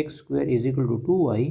x²= 2y،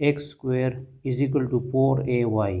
x² = 4ay،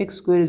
x² =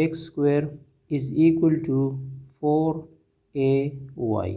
x² = 4ay،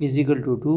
= 2،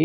a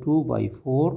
2/4،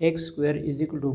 x² =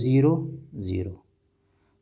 0 0،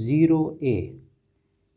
0A.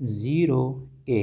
0A،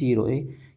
0A،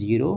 0A.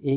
A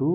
2.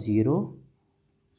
0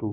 2.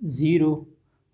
0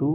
2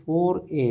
4A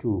2.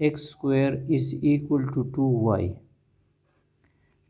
x² = 2y،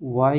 y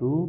2.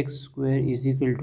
x² =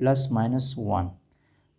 +−1.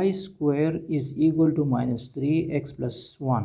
y² = -3x + 1.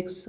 x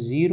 0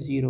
0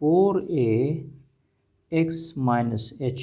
4ax - h.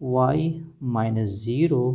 y - 0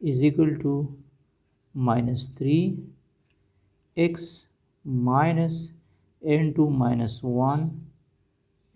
= -3x - n2 - 1.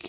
k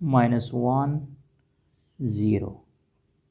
-1 0.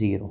0.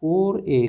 4a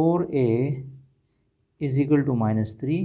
4a = -3.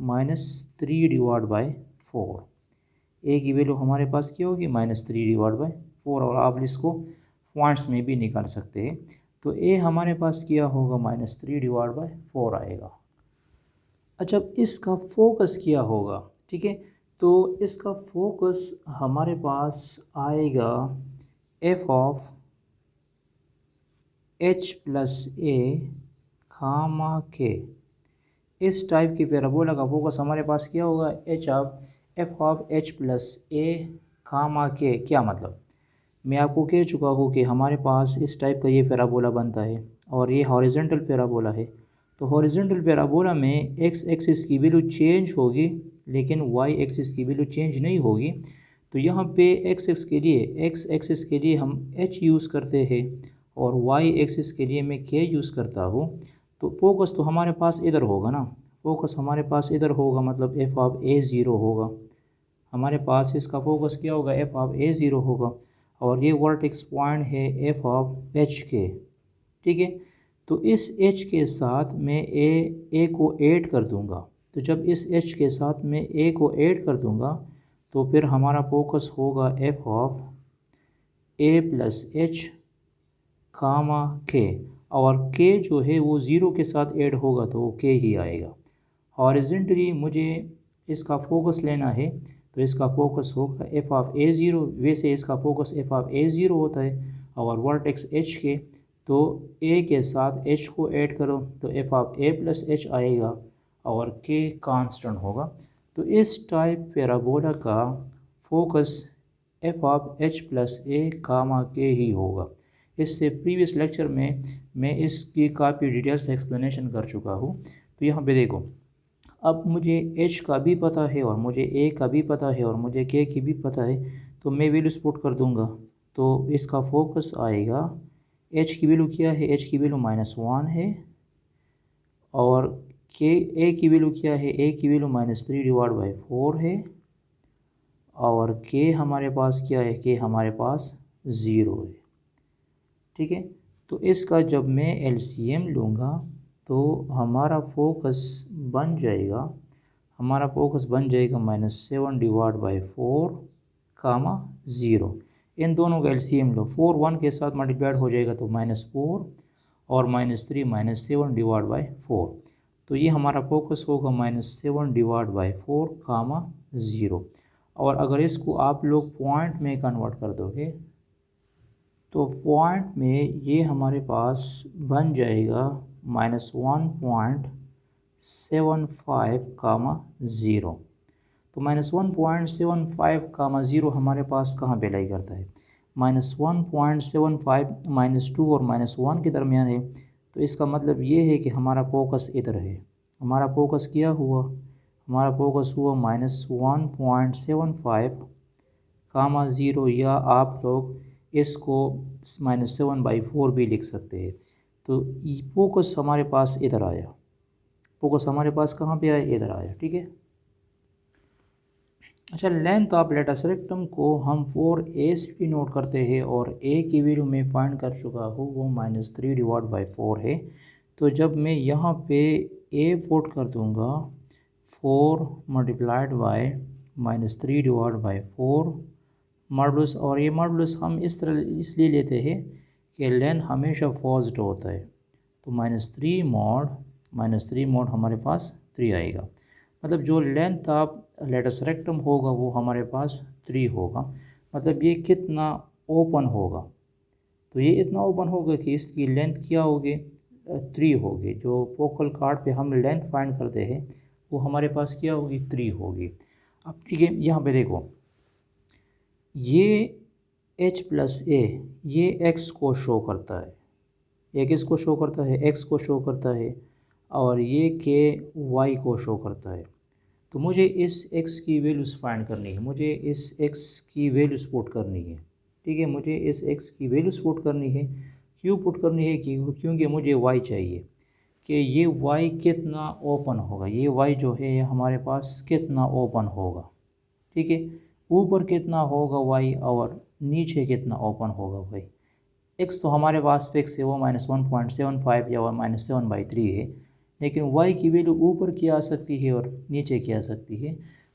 -3/4. ए की value हमारे पास क्या होगी -3/4, और आप इसको points में भी निकाल सकते हैं। तो ए हमारे पास क्या होगा -3/4 आएगा। अच्छा, इसका फोकस क्या होगा, ठीक है, तो इसका फोकस हमारे पास आएगा एफ ऑफ h प्लस ए खामा के। इस टाइप की पैराबोला का फोकस हमारे पास क्या होगा, एफ ऑफ h प्लस ए खामा के। क्या मतलब, मैं आपको कह चुका हूँ कि हमारे पास इस टाइप का ये पैराबोला बनता है और ये हॉरिजॉन्टल पैराबोला है। तो हॉरिजॉन्टल पैराबोला में एक्स एक्सिस की वैल्यू चेंज होगी लेकिन वाई एक्सिस की वैल्यू चेंज नहीं होगी। तो यहाँ पे एक्स एक्सिस के लिए हम h यूज़ करते हैं और वाई एक्सिस के लिए मैं k यूज़ करता हूँ। तो फोकस तो हमारे पास इधर होगा ना, फोकस हमारे पास इधर होगा, मतलब एफ ऑफ A0 होगा। हमारे पास इसका फोकस क्या होगा, एफ ऑफ A0 होगा, और ये वर्टेक्स पॉइंट है एफ ऑफ एच के, ठीक है। तो इस एच के साथ मैं ए को ऐड कर दूंगा। तो जब इस एच के साथ मैं ए को ऐड कर दूंगा तो फिर हमारा फोकस होगा F of A plus H comma K, और के जो है वो ज़ीरो के साथ ऐड होगा तो वो के ही आएगा। हॉरिजॉन्टली मुझे इसका फोकस लेना है तो इसका फोकस होगा एफ ऑफ A0। वैसे इसका फोकस एफ ऑफ A0 होता है और वर्टेक्स एच के, तो ए के साथ एच को ऐड करो तो F of A plus H आएगा और के कांस्टेंट होगा। तो इस टाइप पैराबोला का focus F of H plus A comma K ही होगा। इससे प्रीवियस लेक्चर में मैं इसकी काफ़ी डिटेल से एक्सप्लेनेशन कर चुका हूँ। तो यहाँ पे देखो, अब मुझे h का भी पता है और मुझे a का भी पता है और मुझे k की भी पता है, तो मैं वैल्यूज पुट कर दूंगा। तो इसका फोकस आएगा, h की वैल्यू क्या है, h की वैल्यू -1 है, और a की वैल्यू क्या है, a की वैल्यू -3/4 है, और k हमारे पास क्या है, k हमारे पास 0 है, ठीक है। तो इसका जब मैं LCM लूँगा तो हमारा फोकस बन जाएगा -7/4 कामा 0। इन दोनों का LCM लो, 4 1 के साथ मल्टीप्लाइड हो जाएगा तो -4 और -3 -7/4। तो ये हमारा फोकस होगा -7/4 कामा 0। और अगर इसको आप लोग पॉइंट में कन्वर्ट कर दोगे तो पॉइंट में ये हमारे पास बन जाएगा -1.75 कामा 0। तो -1.75 हमारे पास कहाँ पे लाई करता है, -1.75 -2 और -1 के दरमियान है। तो इसका मतलब ये है कि हमारा फोकस इधर है। हमारा फोकस क्या हुआ, हमारा फोकस हुआ -1.75 कामा 0, या आप लोग इसको -7/4 भी लिख सकते हैं। तो फोकस हमारे पास इधर आया, फोकस हमारे पास कहाँ पे आया, इधर आया, ठीक है। अच्छा, लेंथ ऑफ लेटस रेक्टम को हम 4a से भी नोट करते हैं और a की वैल्यू मैं फाइंड कर चुका हूँ, वो -3/4 है। तो जब मैं यहाँ पे a पुट कर दूँगा 4 मल्टीप्लाइड बाय -3/4 मॉडुलस, और ये मॉडुलस हम इस तरह इसलिए लेते हैं कि लेंथ हमेशा पॉजिटिव होता है। तो -3 मॉड हमारे पास 3 आएगा, मतलब जो लेंथ ऑफ लेटस रेक्टम होगा वो हमारे पास 3 होगा। मतलब ये कितना ओपन होगा, तो ये इतना ओपन होगा कि इसकी लेंथ क्या होगी, 3 होगी। जो फोकल कार्ड पे हम लेंथ फाइंड करते हैं वो हमारे पास क्या होगी, 3 होगी। अब ठीक है, यहाँ पे देखो, ये h प्लस ए ये x को शो करता है, ये किसको शो करता है, x को शो करता है, और ये k y को शो करता है। तो मुझे इस x की वैल्यूज़ फाइंड करनी है, मुझे इस x की वैल्यूज़ पुट करनी है, ठीक है। मुझे इस x की वैल्यूज़ पुट करनी है, क्यों पुट करनी है, क्योंकि मुझे y चाहिए कि ये y कितना ओपन होगा, ये y जो है हमारे पास कितना ओपन होगा, ठीक है। ऊपर कितना होगा y और नीचे कितना ओपन होगा भाई। x तो हमारे पास फिक्स है, वो -1.75 या 7/3 है, लेकिन y की वैल्यू ऊपर की आ सकती है और नीचे की आ सकती है।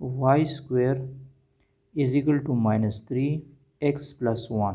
y² = -3x+1،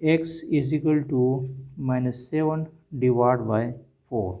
x = -7/4،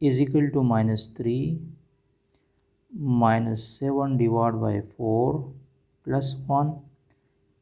-3 -7/4 + 1۔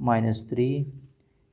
-3،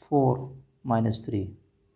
4 -3،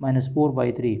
-4/3،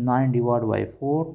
9/4،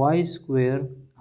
y²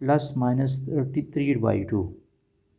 ±3/2،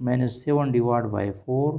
-7/4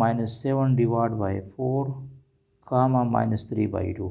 -7/4 -3/2،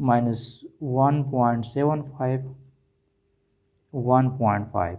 -1.75 1.5،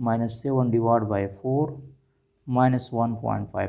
-7/4 -1.5۔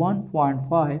1.5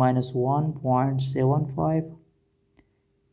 -1.75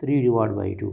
3/2۔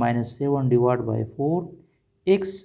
-7/4، x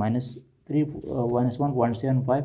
-1.75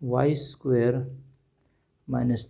y² -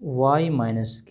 y - k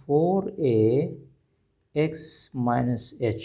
4ax - h،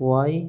y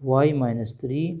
y - 3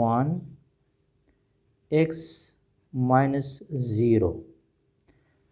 1 x - 0۔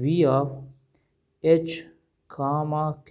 v(h), k۔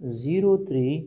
0,3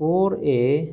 4a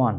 1،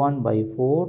1/4،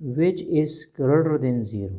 which is greater than 0۔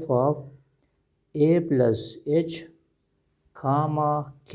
f(a + h, k)۔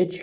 h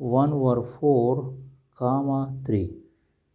1/4, 3،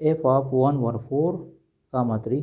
f(1/4, 3)۔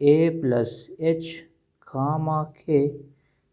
+ h, k)۔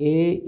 a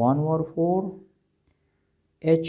1/4، h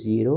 0،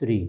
3۔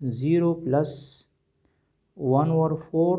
0 + 1/4،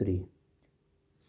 3۔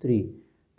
3۔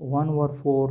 1/4.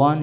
1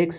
x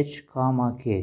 h, k.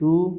2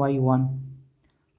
y1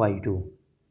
y2.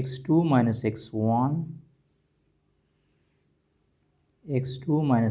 x2 -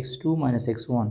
x2 - x1.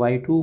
y2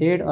8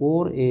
4a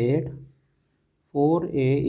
8، 4a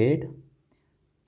8.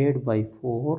8/4.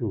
2.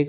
x